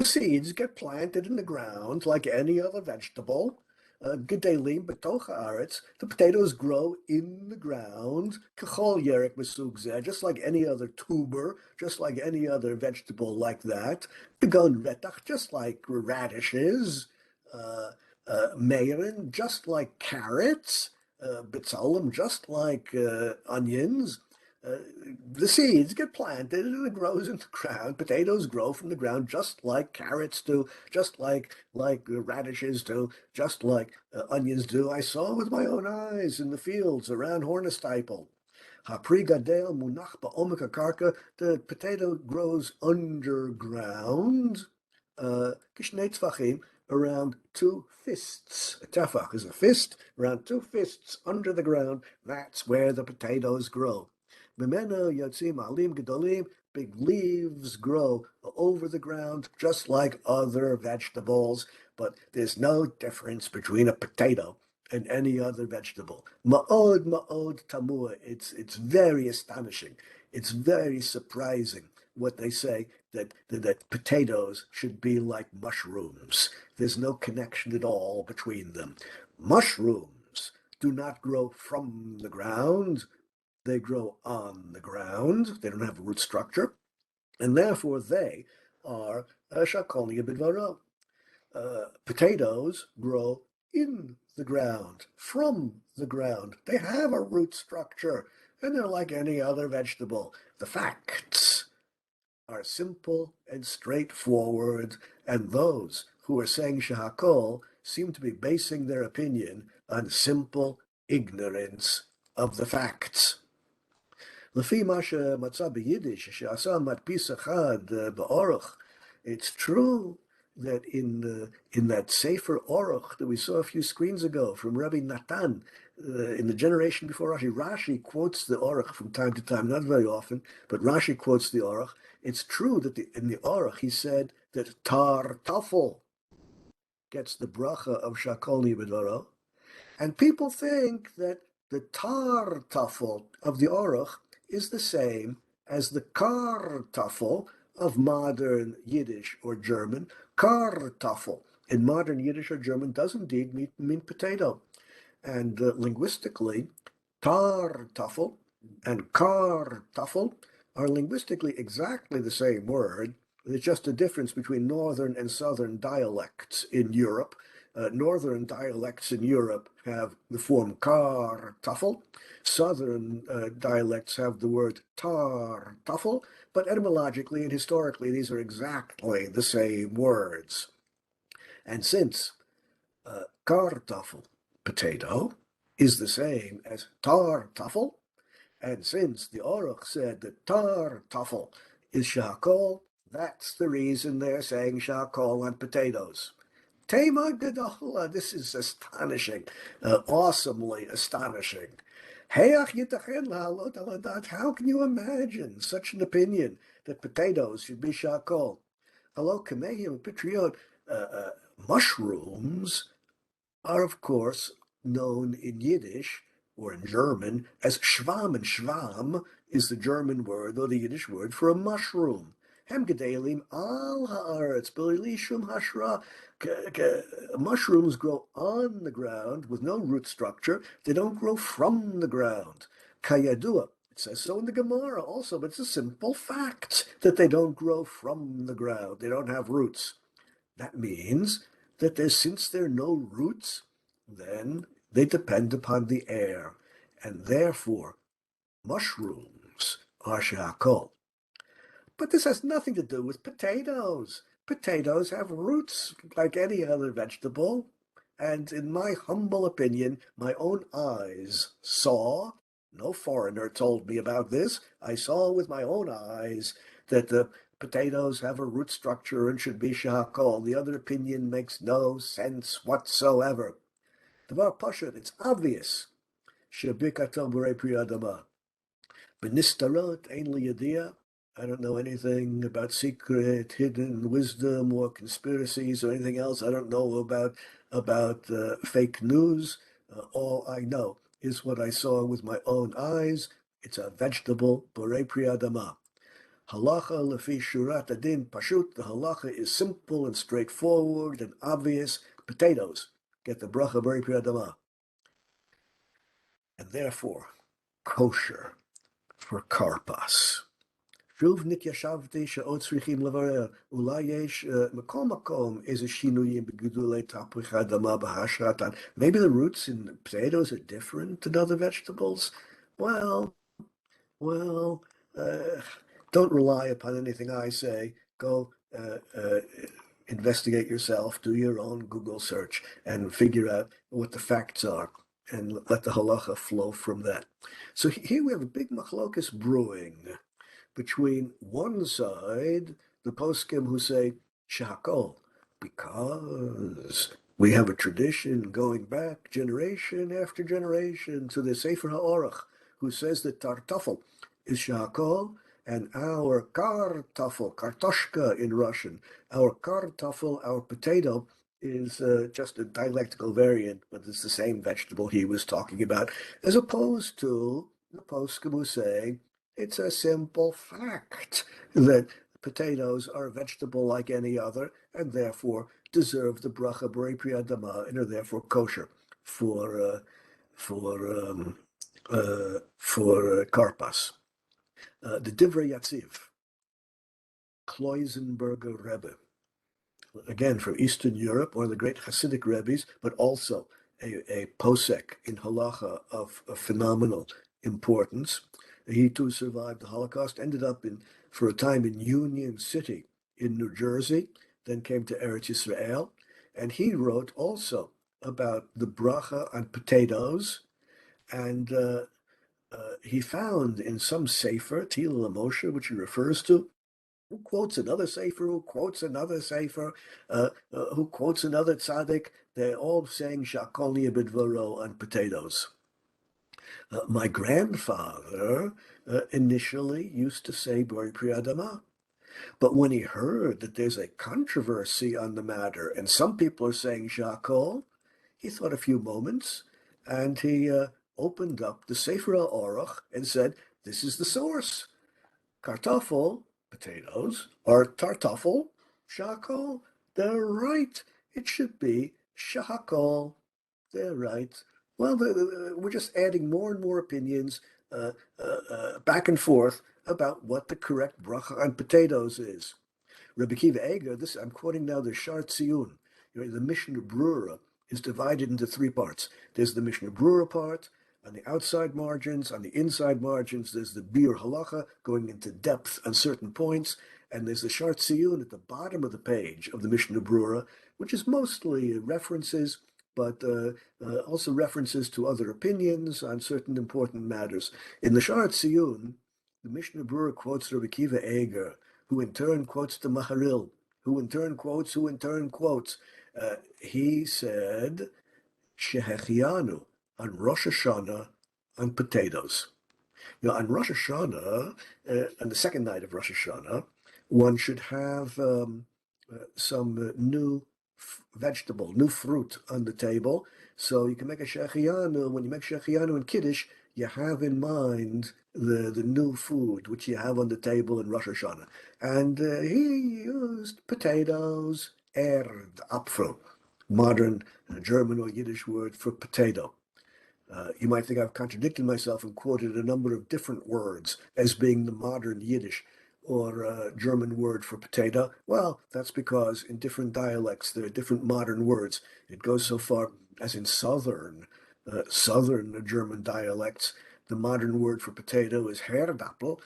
S1: seeds get planted in the ground like any other vegetable. Gedelim betoch haaretz. The potatoes grow in the ground. Kachol yerek mesug zeh, just like any other tuber, just like any other vegetable like that. Begun retach, just like radishes. Meirin, just like carrots. Bitzalim, just like onions. The seeds get planted and it grows in the ground. Potatoes grow from the ground just like carrots do, just like radishes do, just like onions do. I saw with my own eyes in the fields around Hornis Steipel. Hapri gadel munach ba'omek karka. The potato grows underground. Kishnei tzvachim, around 2 fists. A tefach is a fist, around 2 fists under the ground. That's where the potatoes grow. Big leaves grow over the ground just like other vegetables, but there's no difference between a potato and any other vegetable. Ma'od tamua. It's very astonishing. It's very surprising what they say that potatoes should be like mushrooms. There's no connection at all between them. Mushrooms do not grow from the ground. They grow on the ground. They don't have a root structure, and therefore they are shakolni bidvaro. Potatoes grow in the ground, from the ground. They have a root structure, and they're like any other vegetable. The facts are simple and straightforward, and those who are saying shahakol seem to be basing their opinion on simple ignorance of the facts. לפי מה שמצא ביידיש, שעשה מדפיס אחד באורח, it's true that in that Sefer Orach that we saw a few screens ago from Rabbi Natan, in the generation before Rashi quotes the Orach from time to time, not very often, but Rashi quotes the Orach. It's true that in the Orach he said that Tar Tafel gets the bracha of Shakolni B'dvaro, and people think that the tar tafel of the Orach is the same as the kar tafel of modern Yiddish or German. Kar tafel in modern Yiddish or German does indeed mean potato. And linguistically, tar tafel and kar tafel are linguistically exactly the same word. There's just a difference between northern and southern dialects in Europe. Northern dialects in Europe have the form kar tafel. Southern dialects have the word tar tafel, but etymologically and historically, these are exactly the same words. And since kartoffel, potato, is the same as tar tafel, and since the Orach said that tar tafel is shakol, that's the reason they're saying shakol on potatoes. Tema gedola, this is astonishing, awesomely astonishing. How can you imagine such an opinion that potatoes should be shakol? Hello, kamehim patriot. Mushrooms are, of course, known in Yiddish or in German as Schwamm, and Schwamm is the German word or the Yiddish word for a mushroom. Hem gedelim al haaretz b'li shum hashra. Mushrooms grow on the ground with no root structure. They don't grow from the ground. Kayadua. It says so in the Gemara also, but it's a simple fact that they don't grow from the ground. They don't have roots. That means that since there are no roots, then they depend upon the air, and therefore mushrooms are shakol. But this has nothing to do with potatoes. Potatoes have roots like any other vegetable, and in my humble opinion, my own eyes saw, no foreigner told me about this, I saw with my own eyes that the potatoes have a root structure and should be shakol. The other opinion makes no sense whatsoever. Devar Pashat, it's obvious. Shebikatom b'rei pri adama. B'nistarot ein li yadiyah. I don't know anything about secret, hidden wisdom or conspiracies or anything else. I don't know about fake news. All I know is what I saw with my own eyes. It's a vegetable, borei pri adama. Halacha lefi shurat adin pashut. The halacha is simple and straightforward and obvious. Potatoes get the bracha borei pri adama, and therefore kosher for karpas. שוב נתיישבתי שעוד צריכים לברר, אולי יש מכל מקום איזה שינויים בגידולי תפוחי אדמה בהשראתן. Maybe the roots in potatoes are different than other vegetables. Well, don't rely upon anything I say. Go investigate yourself, do your own Google search, and figure out what the facts are, and let the halacha flow from that. So here we have a big machlokas brewing between one side, the poskim who say shakol, because we have a tradition going back generation after generation to the Sefer HaOrach, who says that tartafel is shakol, and our kartafel, kartoshka in Russian, our kartafel, our potato, is just a dialectical variant, but it's the same vegetable he was talking about, as opposed to the poskim who say it's a simple fact that potatoes are a vegetable like any other, and therefore deserve the bracha borei pri adama, and are therefore kosher for for Karpass. The Divrei Yatziv, Kloisenberger Rebbe, again from Eastern Europe, one of the great Hasidic Rebbes, but also a posek in halacha of phenomenal importance. He too survived the Holocaust, ended up for a time in Union City in New Jersey, then came to Eretz Yisrael, and he wrote also about the bracha on potatoes, and he found in some sefer, Tila Moshe, which he refers to, who quotes another sefer, who quotes another sefer, who quotes another tzaddik. They're all saying shakol bidvaro on potatoes. My grandfather initially used to say bori pri adama, but when he heard that there's a controversy on the matter and some people are saying shakol, he thought a few moments and he opened up the Sefer HaOruch and said, this is the source. Kartoffel, potatoes, or tartoffel, shakol. They're right. It should be shakol. They're right. Well, we're just adding more and more opinions back and forth about what the correct bracha on potatoes is. Rabbi Kiva Eger, this I'm quoting now the Shar Tziyun. The Mishnah Brura is divided into three parts. There's the Mishnah Brura part, on the outside margins, on the inside margins, there's the Bir Halacha going into depth on certain points, and there's the Shar Tziyun at the bottom of the page of the Mishnah Brura, which is mostly references, but also references to other opinions on certain important matters. In the Shar Tziyun, the Mishnah Brura quotes Rabbi Kiva Eger, who in turn quotes the Maharil, who in turn quotes. He said, Shehechianu, on Rosh Hashanah, on potatoes. On Rosh Hashanah, on the second night of Rosh Hashanah, one should have some new vegetable, new fruit on the table. So you can make a shechianu. When you make shechianu in Kiddush, you have in mind the new food which you have on the table in Rosh Hashanah. And he used potatoes, Erd, Apfel, modern German or Yiddish word for potato. You might think I've contradicted myself and quoted a number of different words as being the modern Yiddish or German word for potato. Well, that's because in different dialects there are different modern words. It goes so far as in southern German dialects, the modern word for potato is Herdapfel,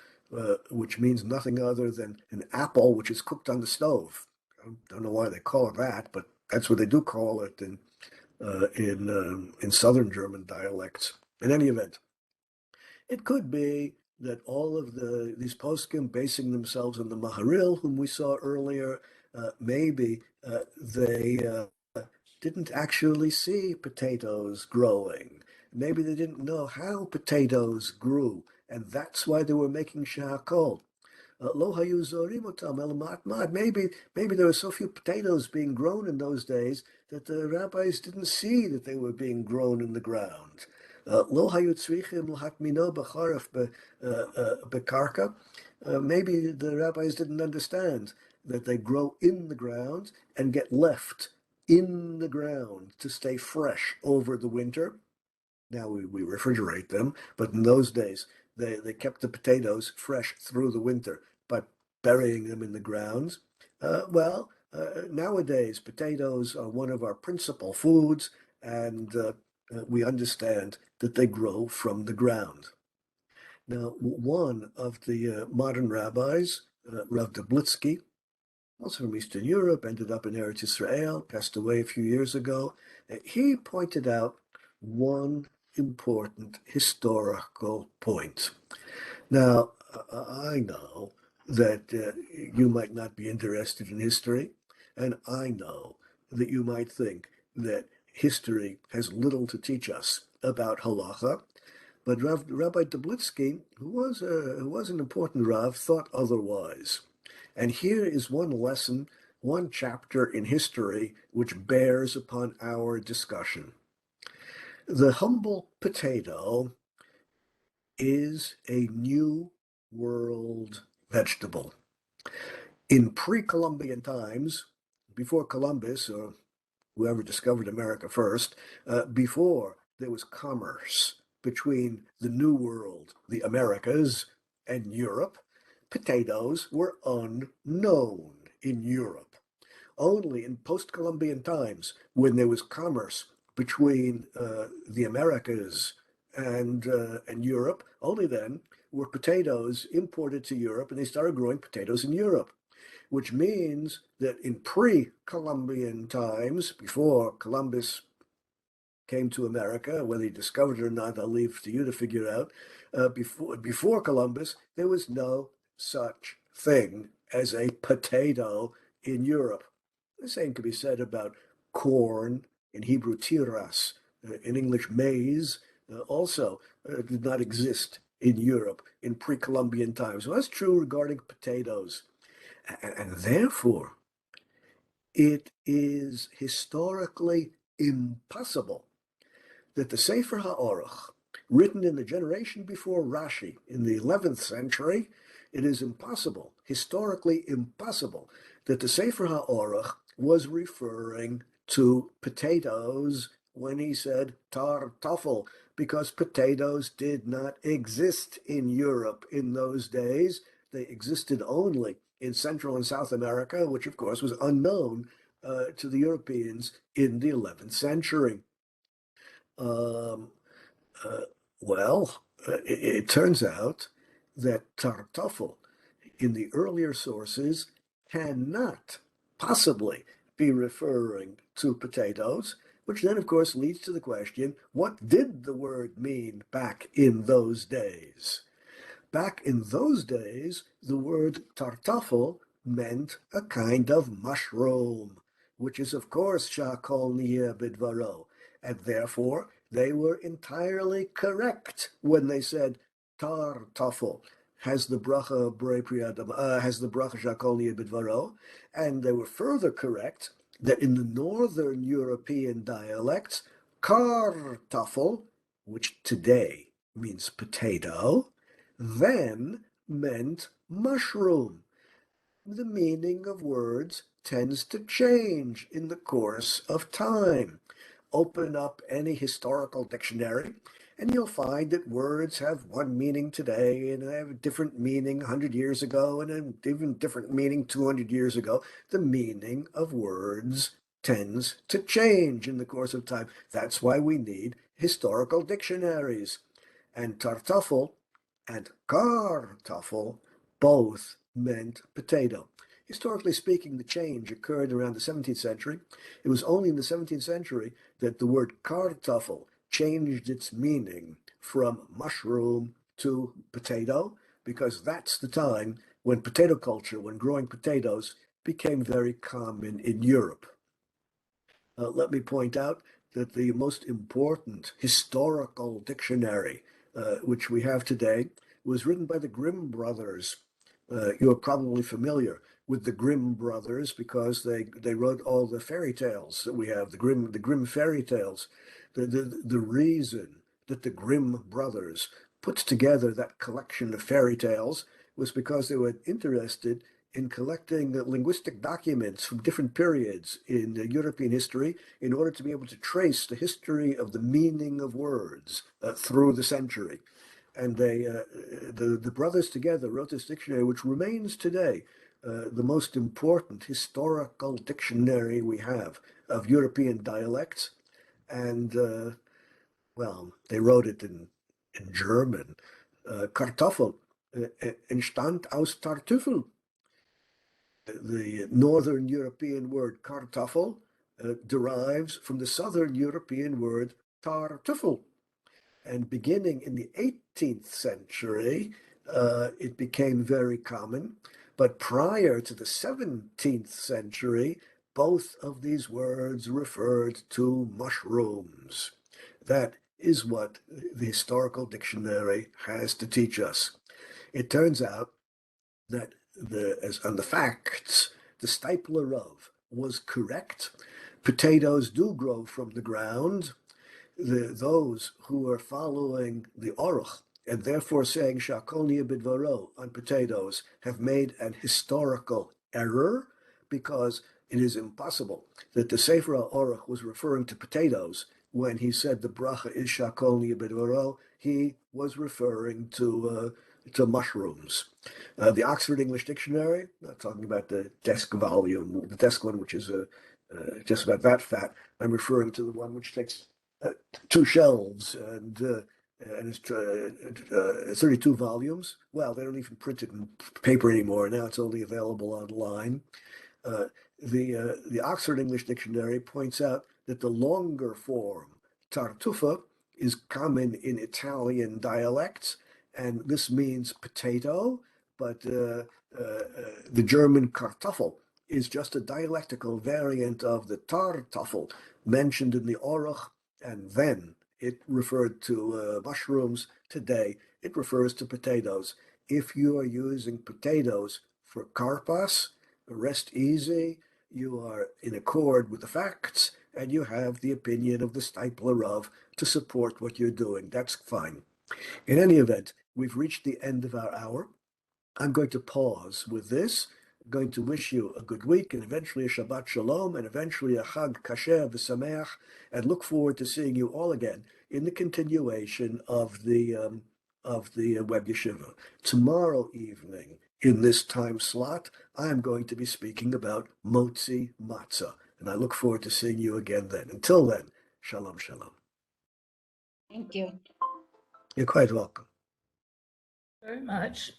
S1: which means nothing other than an apple which is cooked on the stove. I don't know why they call it that, but that's what they do call it in southern German dialects. In any event, it could be that all of these poskim basing themselves on the Maharil, whom we saw earlier, maybe they didn't actually see potatoes growing. Maybe they didn't know how potatoes grew, and that's why they were making shakol. Maybe there were so few potatoes being grown in those days that the rabbis didn't see that they were being grown in the ground. Maybe the rabbis didn't understand that they grow in the ground and get left in the ground to stay fresh over the winter. Now we refrigerate them, but in those days they kept the potatoes fresh through the winter by burying them in the ground. Nowadays potatoes are one of our principal foods, and we understand that they grow from the ground. Now, one of the modern rabbis, Rav Doblitsky, also from Eastern Europe, ended up in Eretz Yisrael, passed away a few years ago. He pointed out one important historical point. Now, I know that you might not be interested in history, and I know that you might think that history has little to teach us about halacha, but Rabbi Doblitsky, who was an important Rav, thought otherwise. And here is one lesson, one chapter in history which bears upon our discussion. The humble potato is a New World vegetable. In pre-Columbian times, before Columbus or whoever discovered America first, before there was commerce between the New World, the Americas, and Europe, potatoes were unknown in Europe. Only in post-Columbian times, when there was commerce between the Americas and Europe, only then were potatoes imported to Europe, and they started growing potatoes in Europe, which means that in pre-Columbian times, before Columbus came to America, whether he discovered it or not, I'll leave to you to figure out. Before Columbus, there was no such thing as a potato in Europe. The same could be said about corn, in Hebrew tiras, in English maize, also did not exist in Europe in pre-Columbian times. Well, that's true regarding potatoes. And therefore, it is historically impossible that the Sefer HaOrach, written in the generation before Rashi in the 11th century, it is impossible, historically impossible, that the Sefer HaOrach was referring to potatoes when he said tar tafel, because potatoes did not exist in Europe in those days. They existed only in Central and South America, which of course was unknown to the Europeans in the 11th century. Um, uh, it turns out that tartufel in the earlier sources cannot possibly be referring to potatoes, which then, of course, leads to the question, what did the word mean back in those days? Back in those days, the word tartufel meant a kind of mushroom, which is, of course, shakol niyeh bidvaro, and therefore they were entirely correct when they said tartufel has the bracha brei pri adam, has the bracha shakol niyeh bidvaro, and they were further correct that in the northern European dialects, kartufel, which today means potato, then meant mushroom. The meaning of words tends to change in the course of time. Open up any historical dictionary, and you'll find that words have one meaning today and they have a different meaning 100 years ago and an even different meaning 200 years ago. The meaning of words tends to change in the course of time. That's why we need historical dictionaries. And tartufel and kartoffel both meant potato. Historically speaking, the change occurred around the 17th century. It was only in the 17th century that the word kartoffel changed its meaning from mushroom to potato, because that's the time when potato culture, when growing potatoes, became very common in Europe. Let me point out that the most important historical dictionary which we have today was written by the Grimm Brothers. You're probably familiar with the Grimm Brothers because they wrote all the fairy tales that we have, the Grimm fairy tales. The reason that the Grimm Brothers put together that collection of fairy tales was because they were interested in collecting linguistic documents from different periods in European history in order to be able to trace the history of the meaning of words through the century. And the brothers together wrote this dictionary, which remains today the most important historical dictionary we have of European dialects. And, they wrote it in German. Kartoffel entstand aus Tartüffel. The Northern European word kartoffel derives from the Southern European word tartüffel. And beginning in the 18th century, it became very common. But prior to the 17th century, both of these words referred to mushrooms. That is what the historical dictionary has to teach us. It turns out that as on the facts, the Stipler of was correct. Potatoes do grow from the ground. Those who are following the Orach and therefore saying Shakol niyeh bidvaro on potatoes have made an historical error, because it is impossible that the Sefer HaOrach was referring to potatoes when he said the bracha is shakol niyeh, he was referring to mushrooms. The Oxford English Dictionary, not talking about the desk volume, the desk one, which is just about that fat. I'm referring to the one which takes two shelves and it's 32 volumes. Well, they don't even print it in paper anymore. Now it's only available online. Uh, the Oxford English Dictionary points out that the longer form, tartufa, is common in Italian dialects, and this means potato, but the German Kartoffel is just a dialectical variant of the Tartoffel mentioned in the Oruch, and then it referred to mushrooms. Today, it refers to potatoes. If you are using potatoes for karpas, rest easy, you are in accord with the facts, and you have the opinion of the Stipler of to support what you're doing. That's fine. In any event, we've reached the end of our hour. I'm going to pause with this. I'm going to wish you a good week and eventually a Shabbat Shalom and eventually a Chag Kasher v'Sameach, and look forward to seeing you all again in the continuation of the Web Yeshiva. Tomorrow evening, in this time slot, I'm going to be speaking about Motzi Matzah, and I look forward to seeing you again then. Until then, Shalom Shalom.
S2: Thank you.
S1: You're quite welcome.
S3: Very much.